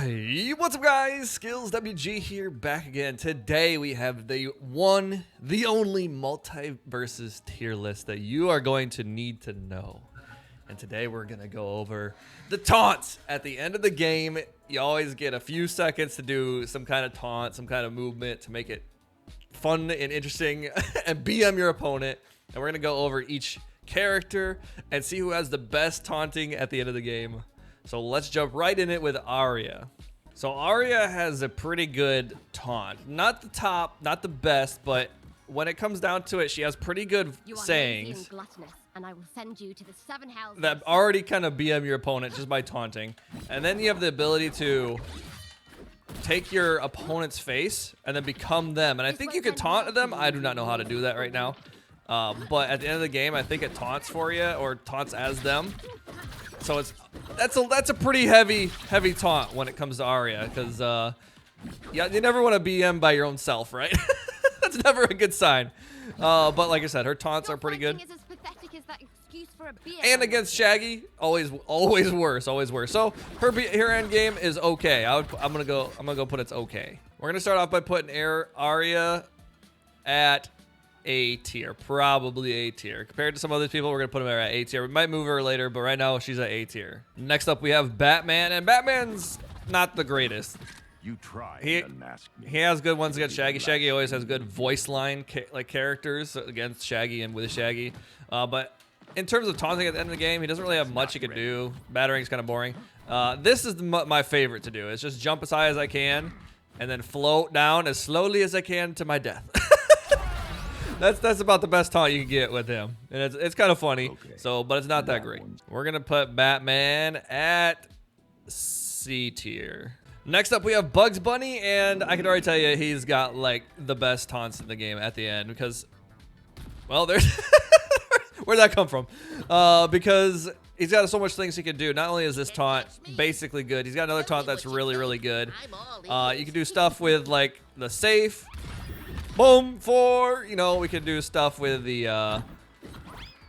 Hey, what's up guys? Skills WG here, back again. Today we have the one, the only MultiVersus tier list that you are going to need to know. And today we're gonna go over the taunts. At the end of the game, you always get a few seconds to do some kind of taunt, some kind of movement to make it fun and interesting and BM your opponent. And we're gonna go over each character and see who has the best taunting at the end of the game. So let's jump right in it with Arya. So Arya has a pretty good taunt. Not the top, not the best, but when it comes down to it, she has pretty good sayings and I will send you to the 7 houses that already kind of BM your opponent just by taunting. And then you have the ability to take your opponent's face and then become them. And I think you can taunt them. I do not know how to do that right now. But at the end of the game, I think it taunts for you or taunts as them. So that's a pretty heavy taunt when it comes to Arya, because yeah, you never want to BM by your own self, right? That's never a good sign. But like I said, her taunts are pretty good. And against Shaggy, always worse, always worse. So her end game is okay. I'm gonna go put it's okay. We're gonna start off by putting Arya at A tier, probably A tier. Compared to some other people, we're gonna put him at A tier. We might move her later, but right now she's at A tier. Next up, we have Batman, and Batman's not the greatest. You try. He has good ones against Shaggy. Shaggy always has good voice line characters against Shaggy and with Shaggy. But in terms of taunting at the end of the game, he doesn't really have much he can do. Battering's kind of boring. This is my favorite to do. It's just jump as high as I can and then float down as slowly as I can to my death. That's about the best taunt you can get with him, and it's kind of funny. Okay. So, but it's not that great. We're gonna put Batman at C tier. Next up, we have Bugs Bunny, and I can already tell you he's got like the best taunts in the game at the end because, well, there's where'd that come from? Because he's got so much things he can do. Not only is this taunt basically good, he's got another taunt that's really good. You can do stuff with like the safe. Boom, we can do stuff with the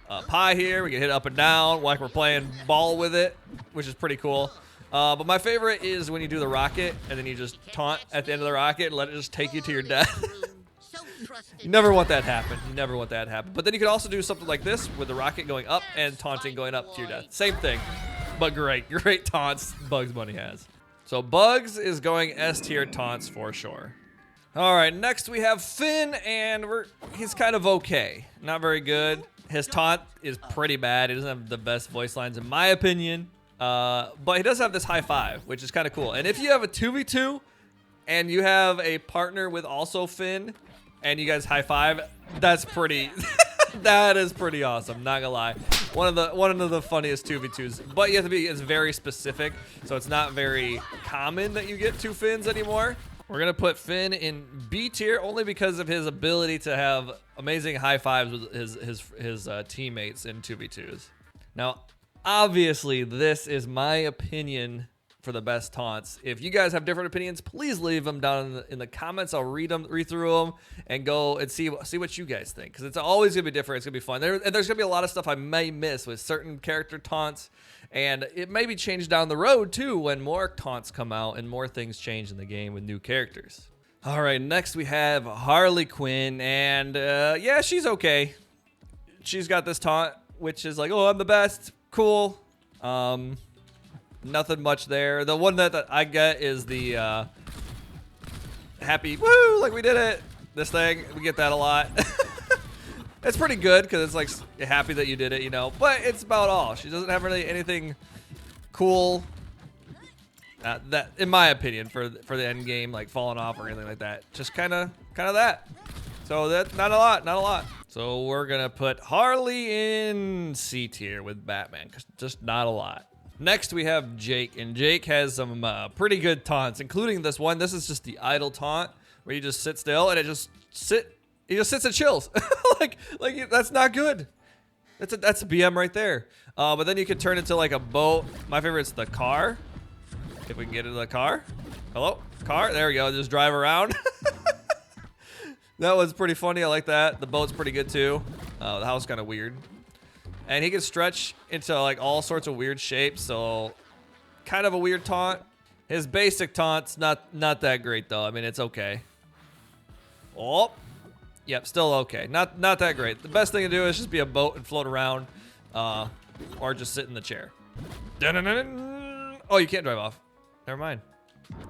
pie here. We can hit up and down like we're playing ball with it, which is pretty cool. But my favorite is when you do the rocket and then you just taunt at the end of the rocket and let it just take you to your death. You never want that to happen. You never want that to happen. But then you can also do something like this with the rocket going up and taunting going up to your death. Same thing, but great taunts Bugs Bunny has. So Bugs is going S tier taunts for sure. All right, next we have Finn, and he's kind of okay. Not very good. His taunt is pretty bad. He doesn't have the best voice lines in my opinion. But he does have this high five, which is kind of cool. And if you have a 2v2 and you have a partner with also Finn and you guys high five, that's pretty that is pretty awesome, not gonna lie. One of the funniest 2v2s. But you have to be, it's very specific, so it's not very common that you get two Finns anymore. We're gonna put Finn in B tier only because of his ability to have amazing high fives with his teammates in 2v2s. Now, obviously, this is my opinion for the best taunts. If you guys have different opinions, please leave them down in the comments. I'll read through them, and go and see what you guys think, because it's always gonna be different. It's gonna be fun. And there's gonna be a lot of stuff I may miss with certain character taunts. And it may be changed down the road too when more taunts come out and more things change in the game with new characters. All right, next we have Harly Quinn, and yeah, she's okay. She's got this taunt, which is like, oh, I'm the best, cool. Nothing much there. The one that I get is the happy, woo, like we did it. This thing, we get that a lot. It's pretty good because it's like you're happy that you did it, but it's about all. She doesn't have really anything cool that, in my opinion, for the end game, like falling off or anything like that. Just kind of that. So that's not a lot. So we're gonna put Harley in C tier with Batman, cause just not a lot. Next we have Jake, and Jake has some pretty good taunts, including this one. This is just the idle taunt where you just sit still and he just sits and chills. like that's not good. That's a BM right there. But then you can turn into like a boat. My favorite's the car. If we can get into the car. Hello, car. There we go. Just drive around. That was pretty funny. I like that. The boat's pretty good too. The house is kind of weird. And he can stretch into like all sorts of weird shapes. So kind of a weird taunt. His basic taunt's not that great though. I mean, it's okay. Oh, yep, still okay. Not that great. The best thing to do is just be a boat and float around, or just sit in the chair. Oh, you can't drive off. Never mind.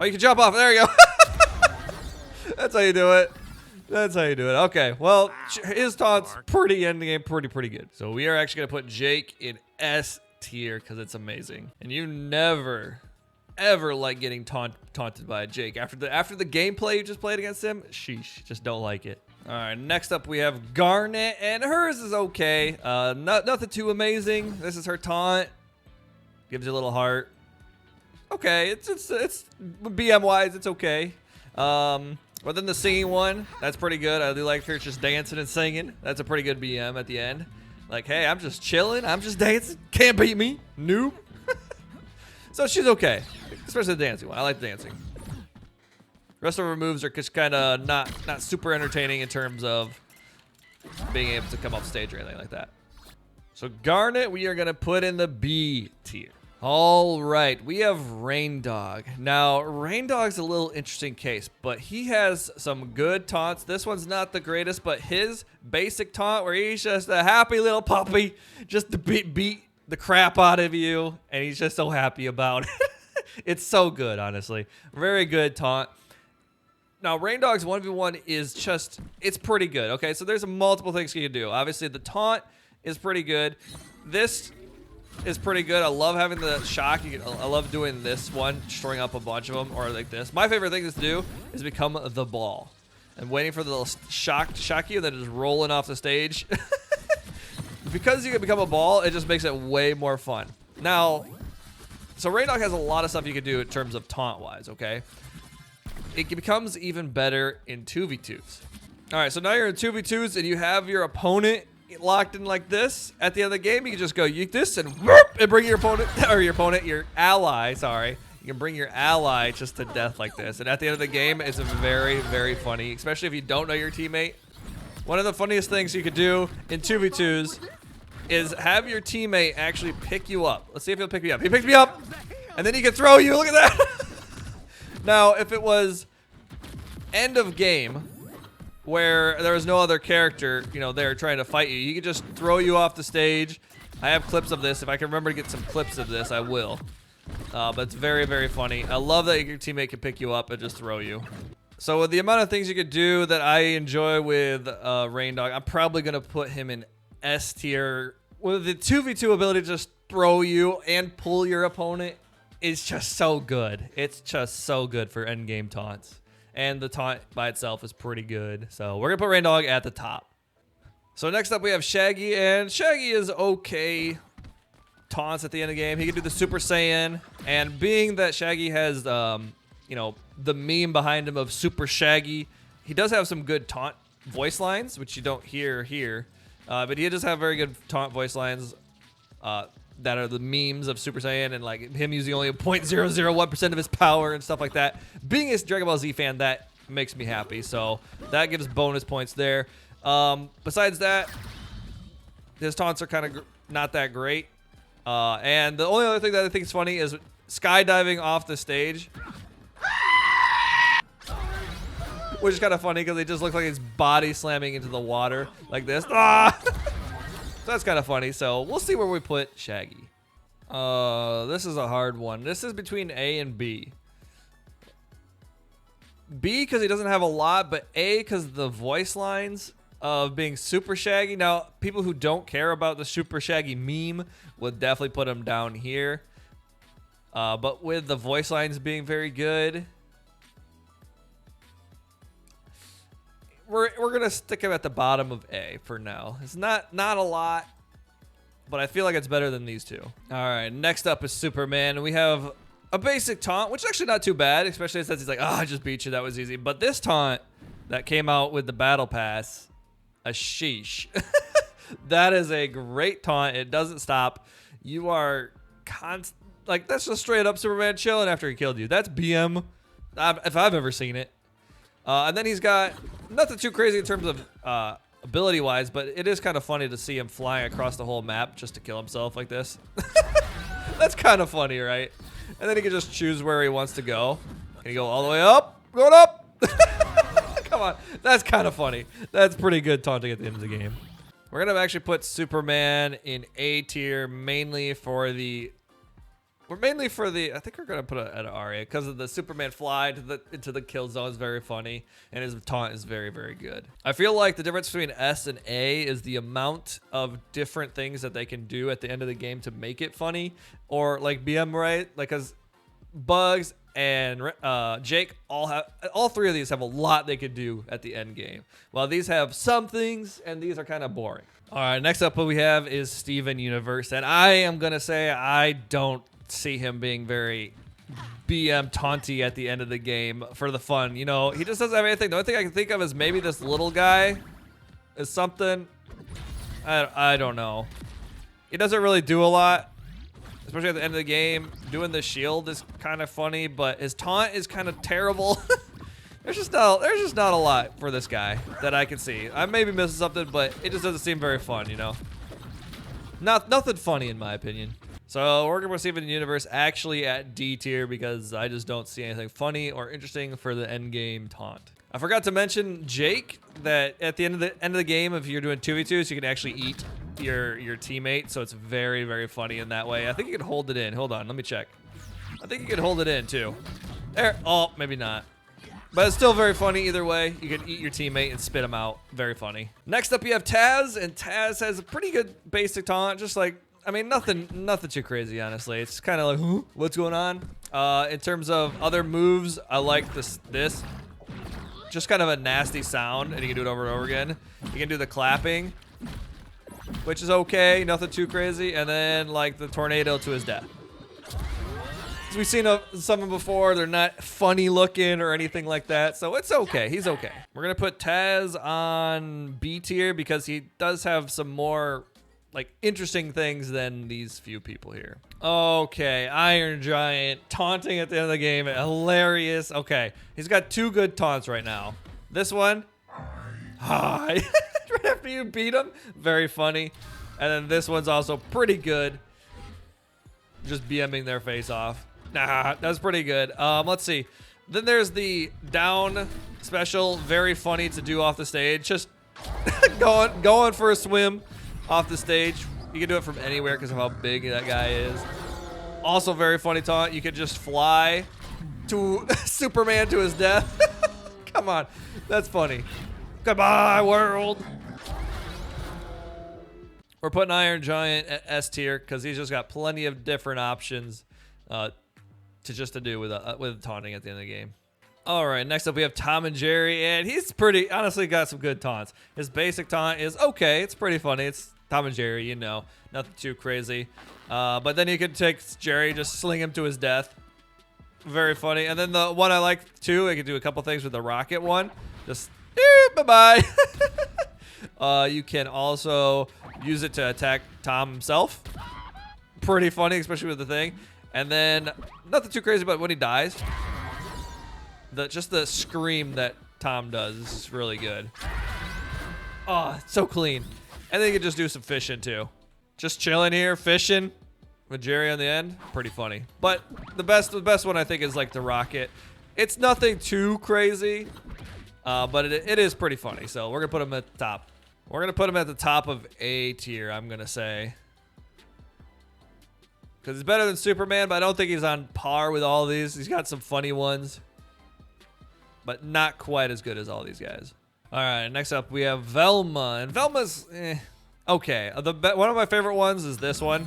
Oh, you can jump off. There you go. That's how you do it. That's how you do it. Okay, well, his taunt's pretty endgame, pretty good. So we are actually gonna put Jake in S tier because it's amazing. And you never, ever like getting taunted by Jake. After the gameplay you just played against him, sheesh, just don't like it. All right, next up we have Garnett, and hers is okay. Nothing too amazing. This is her taunt. Gives you a little heart. Okay, it's BM wise, it's okay. But then the singing one, that's pretty good. I do like her just dancing and singing. That's a pretty good BM at the end. Like, hey, I'm just chilling. I'm just dancing. Can't beat me, noob. So she's okay, especially the dancing one. I like the dancing. The rest of her moves are just kind of not super entertaining in terms of being able to come off stage or anything like that. So Garnett, we are gonna put in the B tier. All right, we have Reindog. Now, Reindog's a little interesting case, but he has some good taunts. This one's not the greatest, but his basic taunt where he's just a happy little puppy, just to beat the crap out of you, and he's just so happy about it. It's so good, honestly. Very good taunt. Now, Reindog's 1v1 is just, it's pretty good, okay? So there's multiple things you can do. Obviously, the taunt is pretty good. This is pretty good. I love having the shock. I love doing this one, storing up a bunch of them, or like this. My favorite thing to do is become the ball and waiting for the little shock to shock you, then just rolling off the stage. Because you can become a ball, it just makes it way more fun. Now, so Reindog has a lot of stuff you can do in terms of taunt-wise, okay? It becomes even better in 2v2s. All right, so now you're in 2v2s and you have your opponent locked in like this. At the end of the game, you can just go yeet this and whoop, and bring your opponent, or your ally, sorry. You can bring your ally just to death like this. And at the end of the game, it's very, very funny, especially if you don't know your teammate. One of the funniest things you could do in 2v2s is have your teammate actually pick you up. Let's see if he'll pick me up. He picked me up, and then he can throw you. Look at that. Now, if it was end of game, where there was no other character, you know, there trying to fight you, he could just throw you off the stage. I have clips of this. If I can remember to get some clips of this, I will. But it's very, very funny. I love that your teammate can pick you up and just throw you. So with the amount of things you could do that I enjoy with Reindog, I'm probably going to put him in S tier. With the 2v2 ability to just throw you and pull your opponent is just so good. It's just so good for endgame taunts. And the taunt by itself is pretty good. So we're going to put Reindog at the top. So next up we have Shaggy, and Shaggy is okay taunts at the end of the game. He can do the Super Saiyan, and being that Shaggy has, you know, the meme behind him of Super Shaggy, he does have some good taunt voice lines, which you don't hear here. But he does have very good taunt voice lines that are the memes of Super Saiyan, and like him using only 0.001% of his power and stuff like that. Being a Dragon Ball Z fan, that makes me happy. So that gives bonus points there. Besides that, his taunts are kind of not that great. And the only other thing that I think is funny is skydiving off the stage. Which is kind of funny because it just looks like his body slamming into the water like this. Ah! So that's kind of funny. So we'll see where we put Shaggy. This is a hard one. This is between A and B. B because he doesn't have a lot, but A because the voice lines of being Super Shaggy. Now, people who don't care about the Super Shaggy meme would definitely put him down here. But with the voice lines being very good, we're gonna stick him at the bottom of A for now. It's not a lot, but I feel like it's better than these two. All right, next up is Superman. We have a basic taunt, which is actually not too bad, especially since he's like, oh, I just beat you, that was easy. But this taunt that came out with the battle pass, a sheesh. That is a great taunt. It doesn't stop. You are like, that's just straight up Superman chilling after he killed you. That's BM if I've ever seen it. And then he's got nothing too crazy in terms of ability wise, but it is kind of funny to see him flying across the whole map just to kill himself like this. That's kind of funny, right? And then he can just choose where he wants to go. Can he go all the way up? Going up! Come on, that's kind of funny. That's pretty good taunting at the end of the game. We're gonna actually put Superman in A tier mainly for the. I think we're gonna put it at Arya because of the Superman fly into the kill zone is very funny, and his taunt is very, very good. I feel like the difference between S and A is the amount of different things that they can do at the end of the game to make it funny, or like BM right, like because Bugs and Jake all three of these have a lot they could do at the end game. While these have some things, and these are kind of boring. All right, next up what we have is Steven Universe, and I am gonna say I don't see him being very BM taunty at the end of the game for the fun. You know, he just doesn't have anything. The only thing I can think of is maybe this little guy is something. I don't know. He doesn't really do a lot, especially at the end of the game. Doing the shield is kind of funny, but his taunt is kind of terrible. There's just not a lot for this guy that I can see. I may be missing something, but it just doesn't seem very fun, you know? Nothing funny in my opinion. So we're gonna put Steven Universe actually at D tier because I just don't see anything funny or interesting for the end game taunt. I forgot to mention Jake, that at the end of the game, if you're doing 2v2s, you can actually eat your teammate, so it's very, very funny in that way. I think you can hold it in. Hold on, let me check. I think you can hold it in too. There. Oh, maybe not. But it's still very funny either way. You can eat your teammate and spit him out. Very funny. Next up, you have Taz, and Taz has a pretty good basic taunt. Just like, I mean, nothing too crazy, honestly. It's kind of like, huh? What's going on? In terms of other moves, I like this. Just kind of a nasty sound, and you can do it over and over again. You can do the clapping, which is okay. Nothing too crazy. And then, like, the tornado to his death. We've seen some before. They're not funny looking or anything like that, so it's okay. He's okay. We're gonna put Taz on B tier because he does have some more like interesting things than these few people here. Okay, Iron Giant taunting at the end of the game, hilarious. Okay, he's got two good taunts right now. This one, hi, right after you beat him, very funny, and then this one's also pretty good. Just BMing their face off. Nah, that's pretty good. Let's see. Then there's the down special, very funny to do off the stage. Just going for a swim off the stage. You can do it from anywhere because of how big that guy is. Also very funny taunt. You could just fly to Superman to his death. Come on, that's funny. Goodbye, world. We're putting Iron Giant at S tier because he's just got plenty of different options to do with taunting at the end of the game. All right, next up we have Tom and Jerry, and he's pretty, honestly got some good taunts. His basic taunt is okay. It's pretty funny. It's Tom and Jerry, you know, nothing too crazy. But then you could take Jerry, just sling him to his death. Very funny. And then the one I like too, I could do a couple things with the rocket one. Just, bye-bye. You can also use it to attack Tom himself. Pretty funny, especially with the thing. And then, nothing too crazy, but when he dies, just the scream that Tom does is really good. Oh, it's so clean. And then you can just do some fishing too. Just chilling here, fishing with Jerry on the end. Pretty funny. But the best one I think is like the rocket. It's nothing too crazy, but it is pretty funny. So we're gonna put him at the top. We're gonna put him at the top of A tier, I'm gonna say. Because he's better than Superman, but I don't think he's on par with all these. He's got some funny ones, but not quite as good as all these guys. All right, next up we have Velma, and Velma's okay. One of my favorite ones is this one,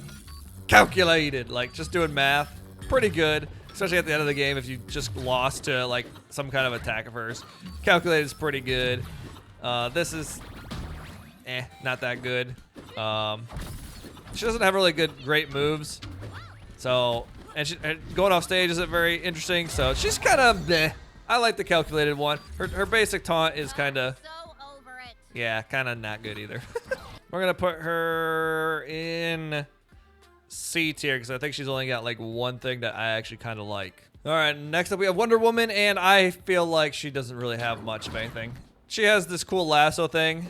calculated, like just doing math, pretty good, especially at the end of the game if you just lost to like some kind of attack of hers. Calculated is pretty good. This is not that good. She doesn't have really great moves. So, and going off stage isn't very interesting. So she's kind of bleh. I like the calculated one. Her basic taunt is kind of, yeah, kind of not good either. We're gonna put her in C tier because I think she's only got like one thing that I actually kind of like. All right, next up we have Wonder Woman, and I feel like she doesn't really have much of anything. She has this cool lasso thing.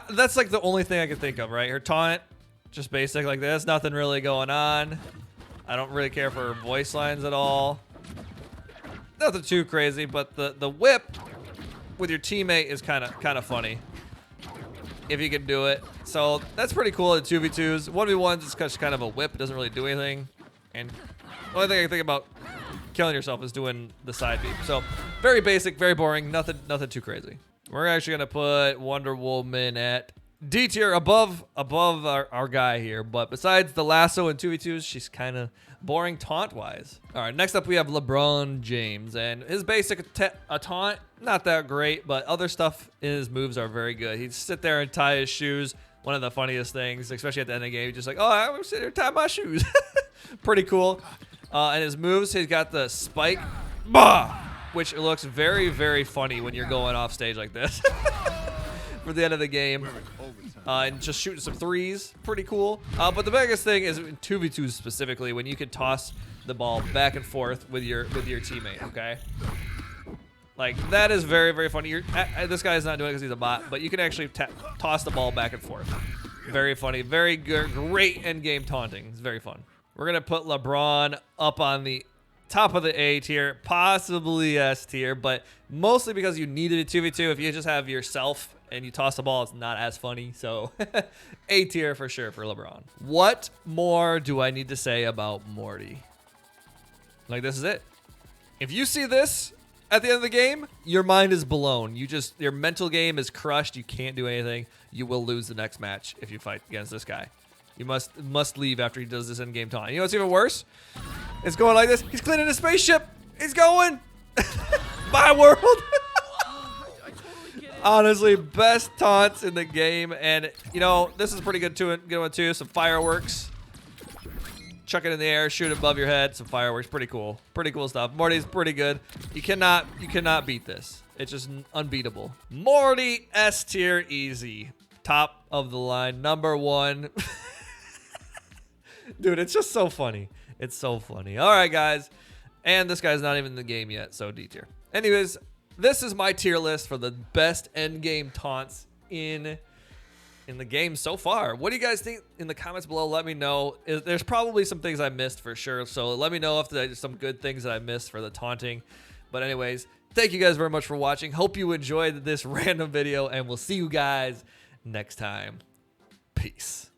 That's like the only thing I can think of, right? Her taunt, just basic like this, nothing really going on. I don't really care for voice lines at all. Nothing too crazy, but the whip with your teammate is kind of funny if you can do it. So that's pretty cool in 2v2s. 1v1s is just kind of a whip. It doesn't really do anything. And the only thing I can think about killing yourself is doing the side beam. So very basic, very boring, nothing too crazy. We're actually gonna put Wonder Woman at D tier above our guy here. But besides the lasso and 2v2s, she's kind of boring taunt wise. All right, next up we have LeBron James, and his basic taunt, not that great, but other stuff in his moves are very good. He'd sit there and tie his shoes. One of the funniest things, especially at the end of the game, he's just like, oh, I'm sitting here tying my shoes. Pretty cool. And his moves, he's got the spike, bah, which looks very, very funny when you're going off stage like this for the end of the game. And just shooting some threes, pretty cool. But the biggest thing is 2v2 specifically, when you can toss the ball back and forth with your teammate. Okay, like that is very, very funny. This guy is not doing it because he's a bot, but you can actually toss the ball back and forth. Very funny, very good, great end game taunting. It's very fun. We're gonna put LeBron up on the top of the A tier, possibly S tier, but mostly because you needed a 2v2. If you just have yourself and you toss the ball, it's not as funny. So A tier for sure for LeBron. What more do I need to say about Morty? Like, this is it. If you see this at the end of the game, your mind is blown. Your mental game is crushed. You can't do anything. You will lose the next match if you fight against this guy. You must leave after he does this in-game taunt. You know what's even worse? It's going like this. He's cleaning his spaceship. He's going. Bye, world. Honestly, best taunts in the game. And, you know, this is pretty good one too. Some fireworks. Chuck it in the air, shoot it above your head. Some fireworks. Pretty cool. Pretty cool stuff. Morty's pretty good. You cannot beat this. It's just unbeatable. Morty S tier easy. Top of the line. Number one. Dude, it's just so funny. It's so funny. All right, guys. And this guy's not even in the game yet, so D tier. Anyways, this is my tier list for the best endgame taunts in the game so far. What do you guys think in the comments below? Let me know. There's probably some things I missed for sure, so let me know if there's some good things that I missed for the taunting. But anyways, thank you guys very much for watching. Hope you enjoyed this random video, and we'll see you guys next time. Peace.